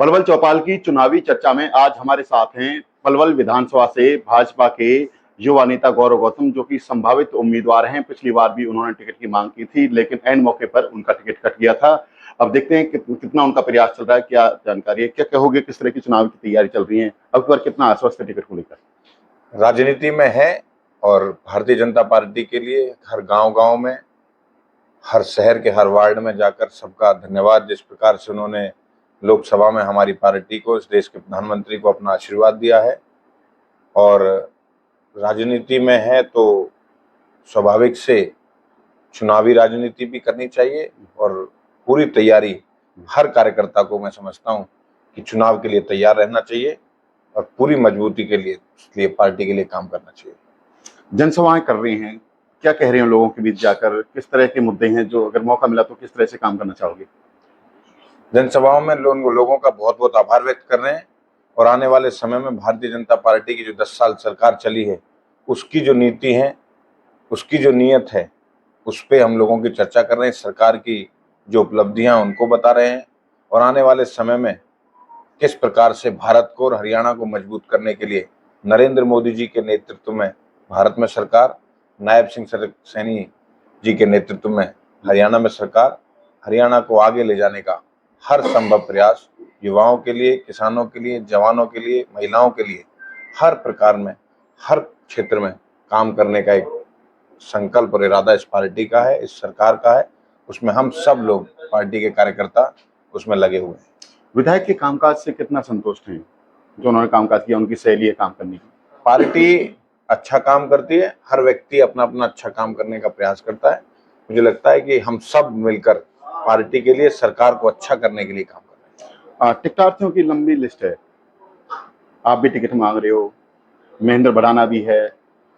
पलवल चौपाल की चुनावी चर्चा में आज हमारे साथ हैं पलवल विधानसभा से भाजपा के युवा नेता गौरव गौतम, जो कि संभावित उम्मीदवार हैं। पिछली बार भी उन्होंने टिकट की मांग की थी, लेकिन एंड मौके पर उनका टिकट कट गया था। अब देखते हैं कितना उनका प्रयास चल रहा है, क्या जानकारी है, क्या कहोगे, किस तरह की चुनाव की तैयारी चल रही है, अब पर कितना आश्वस्त है टिकट को लेकर? राजनीति में है और भारतीय जनता पार्टी के लिए हर गांव-गांव में, हर शहर के हर वार्ड में जाकर सबका धन्यवाद। जिस प्रकार से उन्होंने लोकसभा में हमारी पार्टी को, इस देश के प्रधानमंत्री को अपना आशीर्वाद दिया है। और राजनीति में है तो स्वाभाविक से चुनावी राजनीति भी करनी चाहिए और पूरी तैयारी हर कार्यकर्ता को, मैं समझता हूं कि चुनाव के लिए तैयार रहना चाहिए और पूरी मजबूती के लिए पार्टी के लिए काम करना चाहिए। जनसभाएं कर रही हैं, क्या कह रहे हैं लोगों के बीच जाकर, किस तरह के मुद्दे हैं जो अगर मौका मिला तो किस तरह से काम करना चाहोगे? जनसभाओं में लोगों का बहुत बहुत आभार व्यक्त कर रहे हैं और आने वाले समय में भारतीय जनता पार्टी की जो 10 साल सरकार चली है, उसकी जो नीति है, उसकी जो नीयत है, उस पे हम लोगों की चर्चा कर रहे हैं। सरकार की जो उपलब्धियां उनको बता रहे हैं और आने वाले समय में किस प्रकार से भारत को और हरियाणा को मजबूत करने के लिए नरेंद्र मोदी जी के नेतृत्व में भारत में सरकार, नायब सिंह सैनी जी के नेतृत्व में हरियाणा में सरकार, हरियाणा को आगे ले जाने का हर संभव प्रयास युवाओं के लिए, किसानों के लिए, जवानों के लिए, महिलाओं के लिए हर प्रकार में, हर क्षेत्र में काम करने का एक संकल्प और इरादा इस पार्टी का है, इस सरकार का है। उसमें हम सब लोग, पार्टी के कार्यकर्ता उसमें लगे हुए हैं। विधायक के कामकाज से कितना संतुष्ट हैं, जो उन्होंने कामकाज किया, उनकी शैली है काम करने की? पार्टी अच्छा काम करती है, हर व्यक्ति अपना अपना अच्छा काम करने का प्रयास करता है। मुझे लगता है कि हम सब मिलकर पार्टी के लिए, सरकार को अच्छा करने के लिए काम कर रहे हैं। टिकटार्थियों की लंबी लिस्ट है, आप भी टिकट मांग रहे हो, महेंद्र भडाना भी है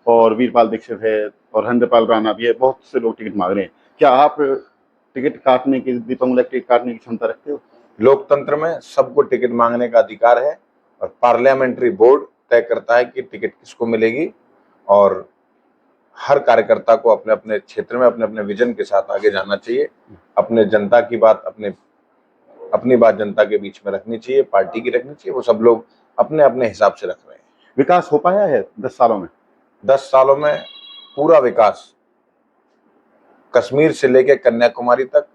और वीरपाल दीक्षित है और हरेंद्रपाल राणा भी है, बहुत से लोग टिकट मांग रहे हैं। क्या आप टिकट काटने की, दीपक मुलक टिकट काटने की क्षमता रखते हो? लोकतंत्र में सबको टिकट मांगने का अधिकार है और पार्लियामेंट्री बोर्ड तय करता है कि टिकट किसको मिलेगी और हर कार्यकर्ता को अपने अपने क्षेत्र में अपने अपने विजन के साथ आगे जाना चाहिए। अपने जनता की बात, अपनी बात जनता के बीच में रखनी चाहिए, पार्टी की रखनी चाहिए। वो सब लोग अपने अपने हिसाब से रख रहे हैं। विकास हो पाया है 10 सालों में? 10 सालों में पूरा विकास, कश्मीर से लेकर कन्याकुमारी तक,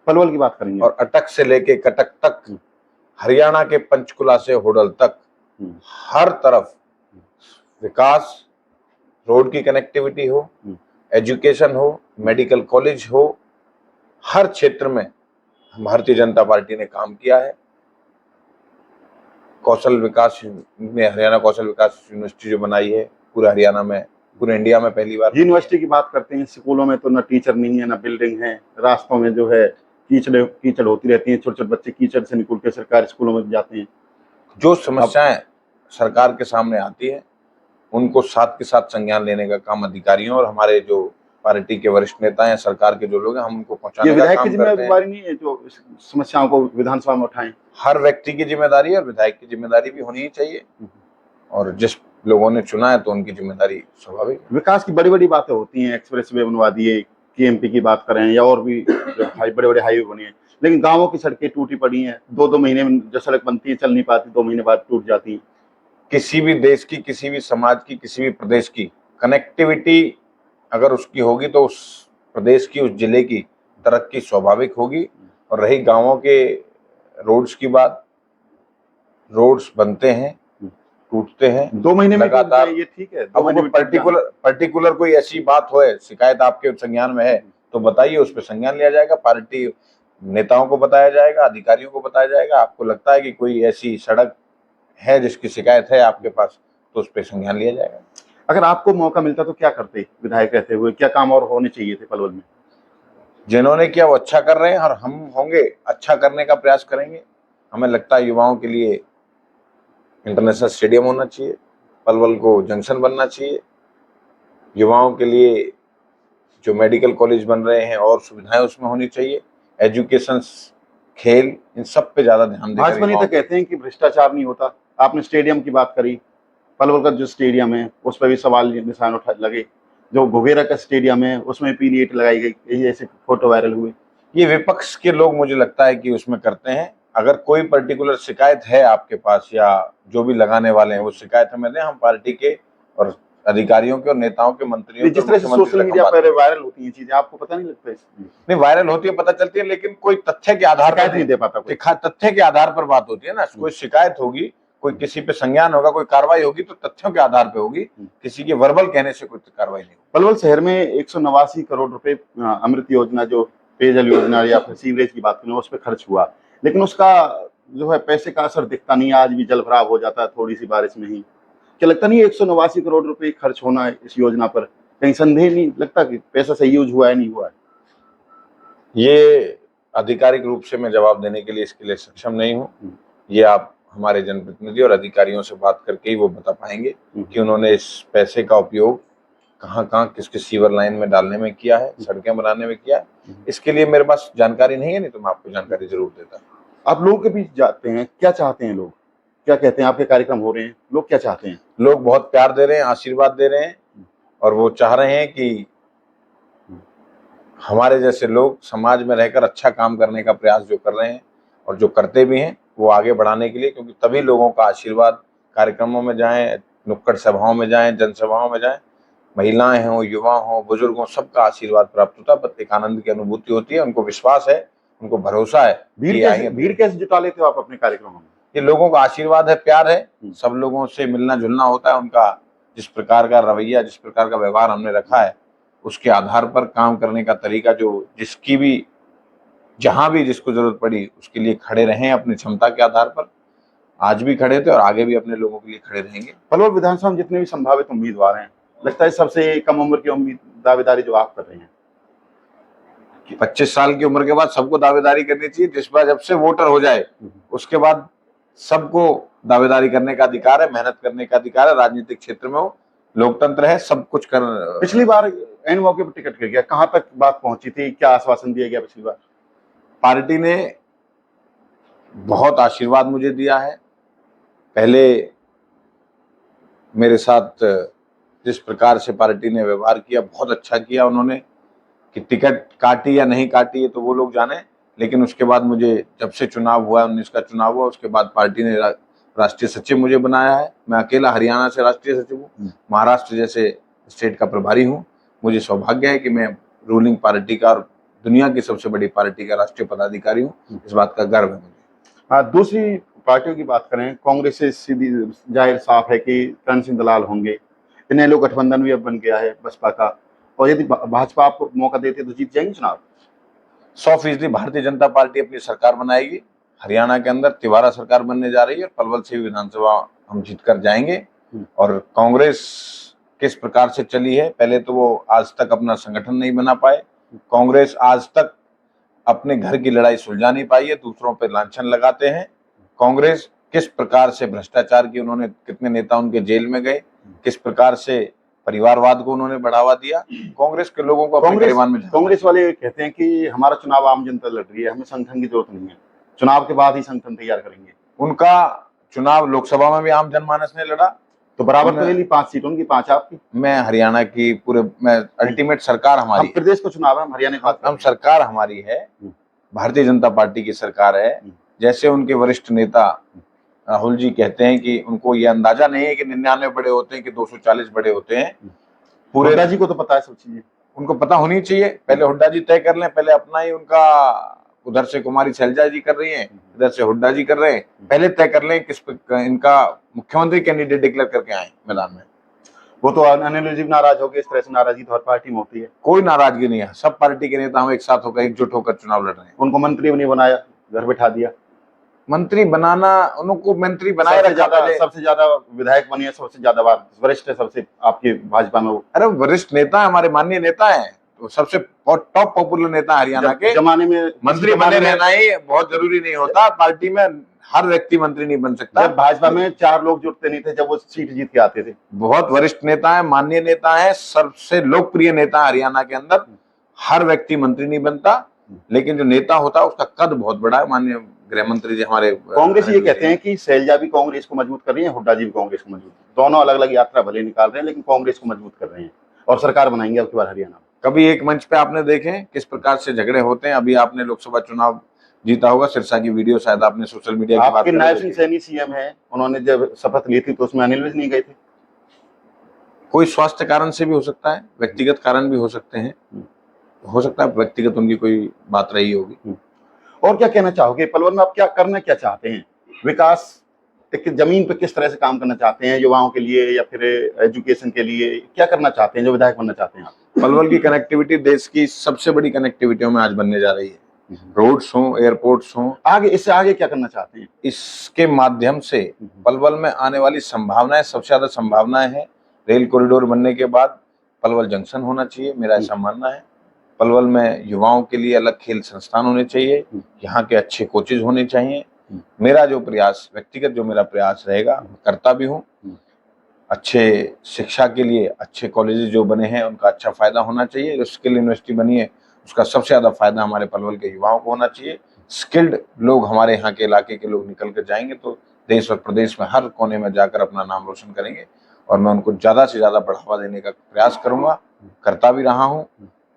पलवल की बात करेंगे, और अटक से लेके कटक तक, हरियाणा के पंचकुला से होडल तक, हर तरफ विकास, रोड की कनेक्टिविटी हो, एजुकेशन हो, मेडिकल कॉलेज हो, हर क्षेत्र में भारतीय जनता पार्टी ने काम किया है। कौशल विकास में हरियाणा कौशल विकास यूनिवर्सिटी जो बनाई है पूरे हरियाणा में, पूरे इंडिया में पहली बार। यूनिवर्सिटी की बात करते हैं, स्कूलों में तो ना टीचर नहीं है, ना बिल्डिंग है, रास्तों में जो है कीचड़ होती रहती है, छोटे छोटे बच्चे कीचड़ से निकल के सरकारी स्कूलों में जाते हैं। जो समस्याएं सरकार के सामने आती है उनको साथ के साथ संज्ञान लेने का काम अधिकारियों और हमारे जो पार्टी के वरिष्ठ नेता हैं, सरकार के जो लोग हैं, हम उनको पहुंचाने का काम करते हैं। विधायक की जिम्मेदारी नहीं है जो समस्याओं को विधानसभा में उठाएं? हर व्यक्ति की जिम्मेदारी है और विधायक की जिम्मेदारी भी होनी ही चाहिए और जिस लोगों ने चुना है तो उनकी जिम्मेदारी स्वाभाविक है। विकास की बड़ी बड़ी बातें होती हैं, एक्सप्रेस वे बनवा दिए, केएमपी की बात करें या और भी बड़े बड़े हाईवे बने हैं, लेकिन गाँवों की सड़कें टूटी पड़ी हैं। 2-2 महीने में जो सड़क बनती है चल नहीं पाती, 2 महीने बाद टूट जाती है। किसी भी देश की, किसी भी समाज की, किसी भी प्रदेश की कनेक्टिविटी अगर उसकी होगी तो उस प्रदेश की, उस जिले की तरक्की स्वाभाविक होगी। और रही गांवों के रोड्स की बात, रोड्स बनते हैं, टूटते हैं 2 महीने में लगातार, ये ठीक है। अब पर्टिकुलर कोई ऐसी बात हो, शिकायत आपके संज्ञान में है तो बताइए, उस पर संज्ञान लिया जाएगा, पार्टी नेताओं को बताया जाएगा, अधिकारियों को बताया जाएगा। आपको लगता है कि कोई ऐसी सड़क है जिसकी शिकायत है आपके पास, तो उस पर संज्ञान लिया जाएगा। अगर आपको मौका मिलता तो क्या करते विधायक रहते हुए, क्या काम और होने चाहिए थे पलवल में? जिन्होंने किया वो अच्छा कर रहे हैं और हम होंगे अच्छा करने का प्रयास करेंगे। हमें लगता है युवाओं के लिए इंटरनेशनल स्टेडियम होना चाहिए, पलवल को जंक्शन बनना चाहिए, युवाओं के लिए जो मेडिकल कॉलेज बन रहे हैं और सुविधाएं उसमें होनी चाहिए, एजुकेशन, खेल, इन सब पे ज्यादा ध्यान दें। भाजपा नेता कहते हैं कि भ्रष्टाचार नहीं होता। आपने स्टेडियम की बात करी, पलवल का जो स्टेडियम है उस पर भी सवाल निशान लगे। जो घुघेरा का स्टेडियम है उसमें पीली ईंट लगाई गई, यही ऐसे फोटो वायरल हुए। ये विपक्ष के लोग मुझे लगता है कि उसमें करते हैं अगर कोई पर्टिकुलर शिकायत है आपके पास या जो भी लगाने वाले हैं वो शिकायत हमें दें, हम पार्टी के और अधिकारियों के और नेताओं के, मंत्रियों के, जिस तरह से मुख्यमंत्री सोशल तक हम मीडिया बात पर करेंगे। वायरल होती हैं चीजें, आपको पता नहीं लगता इसमें? नहीं, वायरल होती है, पता चलती है, लेकिन कोई तथ्य के आधार शिकायत पर नहीं दे पाता कोई। तथ्य के आधार पर बात होती है ना। कोई शिकायत होगी, कोई किसी पे संज्ञान होगा, कोई कार्रवाई होगी तो तथ्यों के आधार पे होगी, किसी के वर्बल कहने से कोई कार्रवाई नहीं होगी। पलवल शहर में 189 करोड़ रुपए अमृत योजना, जो पेयजल योजना या फिर सीवरेज की बात करें, उस पर खर्च हुआ, लेकिन उसका जो है पैसे का असर दिखता नहीं है। आज भी जल भराव हो जाता है थोड़ी सी बारिश में ही। क्या लगता नहीं 189 करोड़ रुपए खर्च होना है इस योजना पर, कहीं संदेह नहीं लगता कि पैसा सही यूज हुआ है नहीं हुआ है? ये आधिकारिक रूप से मैं जवाब देने के लिए इसके लिए सक्षम नहीं हूँ। ये आप हमारे जनप्रतिनिधि और अधिकारियों से बात करके ही वो बता पाएंगे कि उन्होंने इस पैसे का उपयोग कहाँ कहाँ किस किस सीवर लाइन में डालने में किया है, सड़कें बनाने में किया है। इसके लिए मेरे पास जानकारी नहीं है, नहीं तो मैं आपको जानकारी जरूर देता। आप लोगों के बीच जाते हैं, क्या चाहते हैं लोग, क्या कहते हैं? आपके कार्यक्रम हो रहे हैं, लोग क्या चाहते हैं? लोग बहुत प्यार दे रहे हैं, आशीर्वाद दे रहे हैं, और वो चाह रहे हैं कि हमारे जैसे लोग समाज में रहकर अच्छा काम करने का प्रयास जो कर रहे हैं और जो करते भी हैं वो आगे बढ़ाने के लिए, क्योंकि तभी लोगों का आशीर्वाद, कार्यक्रमों में जाएं, नुक्कड़ सभाओं में जाएं, जनसभाओं में जाएं, महिलाएं हों, युवा हों, बुजुर्ग हों, सबका आशीर्वाद प्राप्त होता है, एक आनंद की अनुभूति होती है, उनको विश्वास है, उनको भरोसा है। भीड़ कैसे जुटा लेते हो आप अपने कार्यक्रमों में? ये लोगों का आशीर्वाद है, प्यार है, सब लोगों से मिलना जुलना होता है। उनका जिस प्रकार का रवैया, जिस प्रकार का व्यवहार हमने रखा है, उसके आधार पर काम करने का तरीका, जो जिसकी भी जहां भी जिसको जरूरत पड़ी उसके लिए खड़े रहे अपनी क्षमता के आधार पर। आज भी खड़े थे और आगे भी अपने लोगों के लिए खड़े रहेंगे। पलवल विधानसभा में जितने भी संभावित उम्मीदवार हैं, लगता है सबसे कम उम्र की दावेदारी जो आप कर रहे हैं? 25 साल की उम्र के बाद सबको दावेदारी करनी चाहिए। जिस बार जब से वोटर हो जाए उसके बाद सबको दावेदारी करने का अधिकार है, मेहनत करने का अधिकार है। राजनीतिक क्षेत्र में हो, लोकतंत्र है, सब कुछ कर। पिछली बार एन मौके पर टिकट गिर गया, कहां तक बात पहुंची थी, क्या आश्वासन दिया गया पिछली बार? पार्टी ने बहुत आशीर्वाद मुझे दिया है। पहले मेरे साथ जिस प्रकार से पार्टी ने व्यवहार किया, बहुत अच्छा किया उन्होंने। कि टिकट काटी या नहीं काटी है तो वो लोग जाने, लेकिन उसके बाद मुझे जब से चुनाव हुआ, 19 का चुनाव हुआ, उसके बाद पार्टी ने राष्ट्रीय सचिव मुझे बनाया है। मैं अकेला हरियाणा से राष्ट्रीय सचिव हूँ, महाराष्ट्र जैसे स्टेट का प्रभारी हूँ। मुझे सौभाग्य है कि मैं रूलिंग पार्टी का और दुनिया की सबसे बड़ी पार्टी का राष्ट्रीय पदाधिकारी हूँ। इस बात का गर्व है मुझे। हाँ, दूसरी पार्टियों की बात करें, कांग्रेस से सीधी जाहिर साफ है कि करण सिंह दलाल होंगे। इन्हें लोग गठबंधन भी अब बन गया है बसपा का, और यदि भाजपा आपको मौका देते तो जीत जाएंगे चुनाव? 100% भारतीय जनता पार्टी अपनी सरकार बनाएगी। हरियाणा के अंदर तिवारा सरकार बनने जा रही है, पलवल से विधानसभा हम जीत कर जाएंगे। और कांग्रेस किस प्रकार से चली है, पहले तो वो आज तक अपना संगठन नहीं बना पाए। कांग्रेस आज तक अपने घर की लड़ाई सुलझा नहीं पाई है, दूसरों पर लांछन लगाते हैं। कांग्रेस किस प्रकार से भ्रष्टाचार की, उन्होंने कितने नेता उनके जेल में गए, किस प्रकार से परिवारवाद को उन्होंने बढ़ावा दिया। कांग्रेस के लोगों को अपने गिरबान में कांग्रेस वाले कहते हैं कि हमारा चुनाव आम जनता लड़ रही है, हमें संगठन की जरूरत नहीं है, चुनाव के बाद ही संगठन तैयार करेंगे। उनका चुनाव लोकसभा में भी आम जनमानस ने लड़ा, तो बराबर तो ले ली, 5 सीट उनकी, 5 आपकी। मैं हरियाणा की मैं अल्टीमेट सरकार हमारी, प्रदेश का चुनाव है, हम हरियाणा की बात, हम सरकार हमारी है, भारतीय जनता पार्टी की सरकार है। जैसे उनके वरिष्ठ नेता राहुल जी कहते हैं कि उनको ये अंदाजा नहीं है कि 99 बड़े होते हैं कि 240 बड़े होते हैं। पूरे हुड्डा जी को तो पता है सब चीजें, उनको पता होनी चाहिए। पहले हुड्डा जी तय कर लें, पहले अपना ही उनका, उधर से कुमारी शैलजा जी कर रही हैं, इधर से हुड्डा जी कर रहे हैं, पहले तय कर लें किस इनका मुख्यमंत्री कैंडिडेट डिक्लेयर करके आए मैदान में। वो तो अनिल जी नाराज हो गए, इस तरह से नाराजगी तो हर पार्टी में होती है। कोई नाराजगी नहीं है, सब पार्टी के नेता हम एक साथ होकर एकजुट होकर चुनाव लड़ रहे हैं। उनको मंत्री भी नहीं बनाया, घर बैठा दिया। मंत्री बनाना, उनको मंत्री बनाए रखा। सबसे ज्यादा विधायक बनी है, सबसे ज्यादा बार वरिष्ठ है सबसे आपके भाजपा में वो। अरे वरिष्ठ नेता है, हमारे माननीय नेता है, तो सबसे टॉप पॉपुलर नेता हरियाणा के। जमाने में मंत्री बने रहना ही बहुत जरूरी नहीं होता, पार्टी में हर व्यक्ति मंत्री नहीं बन सकता। जब भाजपा में 4 लोग जुटते नहीं थे, जब वो सीट जीत के आते थे। बहुत वरिष्ठ नेता है, माननीय नेता है, सबसे लोकप्रिय नेता हरियाणा के अंदर। हर व्यक्ति मंत्री नहीं बनता, लेकिन जो नेता होता है उसका कद बहुत बड़ा है। माननीय गृह मंत्री जी हमारे कांग्रेस ये कहते हैं कि शैलजा भी कांग्रेस को मजबूत कर रही है, हुड्डा जी भी कांग्रेस को मजबूत, दोनों अलग अलग यात्रा भले निकाल रहे हैं लेकिन कांग्रेस को मजबूत कर रहे हैं और सरकार बनाएंगे अब की बार हरियाणा में। कभी एक मंच पे आपने देखे किस प्रकार से झगड़े होते हैं? अभी आपने लोकसभा चुनाव जीता होगा। सिरसा की वीडियो शायद आपने सोशल मीडिया की बात आपके कर नायब रहे सिंह थे। सैनी सीएम है, उन्होंने जब शपथ ली थी तो उसमें अनिल विज नहीं गए थे। कोई स्वास्थ्य कारण से भी हो सकता है, व्यक्तिगत कारण भी हो सकते हैं, हो सकता है व्यक्तिगत उनकी कोई बात रही होगी। और क्या कहना चाहोगे पलवल में, आप क्या करना क्या चाहते हैं? विकास एक जमीन पे किस तरह से काम करना चाहते हैं युवाओं के लिए, या फिर एजुकेशन के लिए क्या करना चाहते हैं जो विधायक बनना चाहते हैं आप? पलवल की कनेक्टिविटी देश की सबसे बड़ी कनेक्टिविटियों में आज बनने जा रही है। रोड्स हों, एयरपोर्ट्स हों, आगे इससे आगे क्या करना चाहते हैं? इसके माध्यम से पलवल में आने वाली संभावनाएं, सबसे ज्यादा संभावनाएं हैं रेल कॉरिडोर बनने के बाद पलवल जंक्शन होना चाहिए, मेरा ऐसा मानना है। पलवल में युवाओं के लिए अलग खेल संस्थान होने चाहिए, यहाँ के अच्छे कोचेज होने चाहिए। मेरा जो प्रयास, व्यक्तिगत जो मेरा प्रयास रहेगा, करता भी हूँ। अच्छे शिक्षा के लिए अच्छे कॉलेजेस जो बने हैं उनका अच्छा फायदा होना चाहिए। जो स्किल यूनिवर्सिटी बनी है उसका सबसे ज्यादा फायदा हमारे पलवल के युवाओं को होना चाहिए। स्किल्ड लोग हमारे यहाँ के इलाके के लोग निकल कर जाएंगे तो देश और प्रदेश में हर कोने में जाकर अपना नाम रोशन करेंगे, और मैं उनको ज्यादा से ज्यादा बढ़ावा देने का प्रयास करूंगा, करता भी रहा हूँ।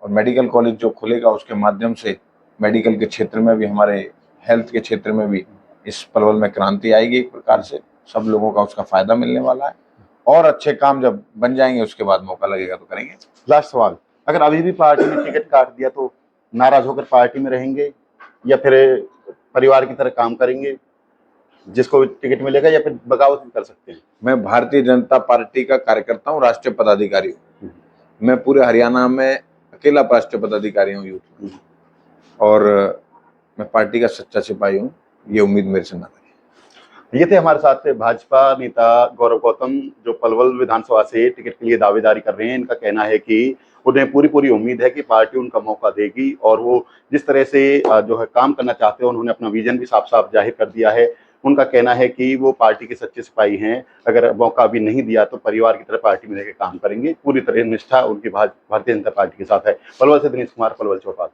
और मेडिकल कॉलेज जो खुलेगा उसके माध्यम से मेडिकल के क्षेत्र में भी, हमारे हेल्थ के क्षेत्र में भी इस पलवल में क्रांति आएगी। एक प्रकार से सब लोगों का उसका फायदा मिलने वाला है, और अच्छे काम जब बन जाएंगे उसके बाद मौका लगेगा तो करेंगे। लास्ट सवाल, अगर अभी भी पार्टी ने टिकट काट दिया तो नाराज होकर पार्टी में रहेंगे, या फिर परिवार की तरह काम करेंगे, जिसको टिकट मिलेगा, या फिर बगावत भी कर सकते हैं? मैं भारतीय जनता पार्टी का कार्यकर्ता हूँ, राष्ट्रीय पदाधिकारी हूँ। मैं पूरे हरियाणा में अकेला राष्ट्रीय पदाधिकारी हूँ यूथ में, और मैं पार्टी का सच्चा सिपाही हूँ, ये उम्मीद मेरे से ना करें। ये थे हमारे साथ भाजपा नेता गौरव गौतम, जो पलवल विधानसभा से टिकट के लिए दावेदारी कर रहे हैं। इनका कहना है कि उन्हें पूरी उम्मीद है कि पार्टी उनका मौका देगी, और वो जिस तरह से जो है काम करना चाहते हैं, उन्होंने अपना विजन भी साफ साफ जाहिर कर दिया है। उनका कहना है कि वो पार्टी के सच्चे सिपाही हैं, अगर मौका अभी नहीं दिया तो परिवार की तरह पार्टी में रहकर काम करेंगे। पूरी तरह निष्ठा उनकी भारतीय जनता पार्टी के साथ है। पलवल से दिनेश कुमार, पलवल चौपाल।